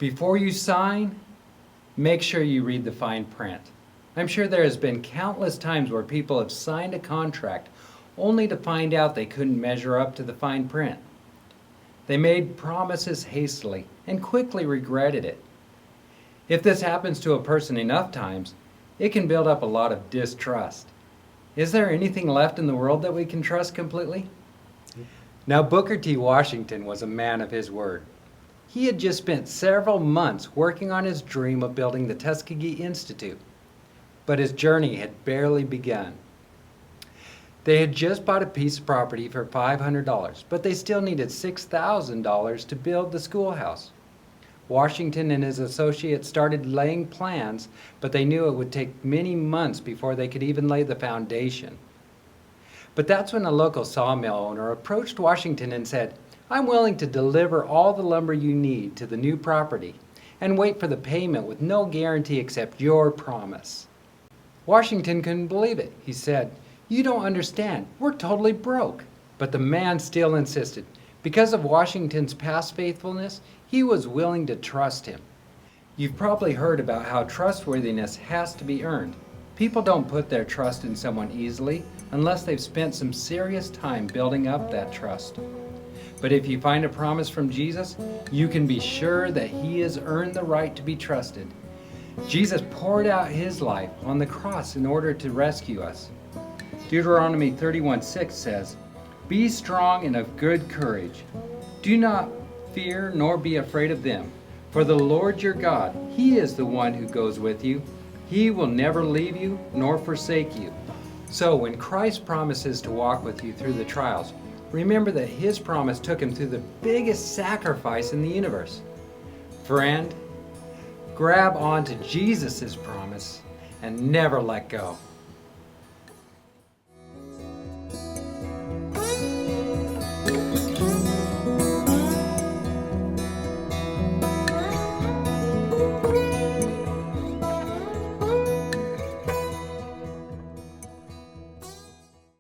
Before you sign, make sure you read the fine print. I'm sure there has been countless times where people have signed a contract only to find out they couldn't measure up to the fine print. They made promises hastily and quickly regretted it. If this happens to a person enough times, it can build up a lot of distrust. Is there anything left in the world that we can trust completely? Now, Booker T. Washington was a man of his word. He had just spent several months working on his dream of building the Tuskegee Institute, but his journey had barely begun. They had just bought a piece of property for $500, but they still needed $6,000 to build the schoolhouse. Washington and his associates started laying plans, but they knew it would take many months before they could even lay the foundation. But that's when a local sawmill owner approached Washington and said, "I'm willing to deliver all the lumber you need to the new property and wait for the payment with no guarantee except your promise." Washington couldn't believe it. He said, "You don't understand. We're totally broke." But the man still insisted. Because of Washington's past faithfulness, he was willing to trust him. You've probably heard about how trustworthiness has to be earned. People don't put their trust in someone easily unless they've spent some serious time building up that trust. But if you find a promise from Jesus, you can be sure that He has earned the right to be trusted. Jesus poured out His life on the cross in order to rescue us. Deuteronomy 31:6 says, "Be strong and of good courage. Do not fear nor be afraid of them. For the Lord your God, He is the one who goes with you. He will never leave you nor forsake you." So when Christ promises to walk with you through the trials, remember that His promise took Him through the biggest sacrifice in the universe. Friend, grab onto Jesus' promise and never let go.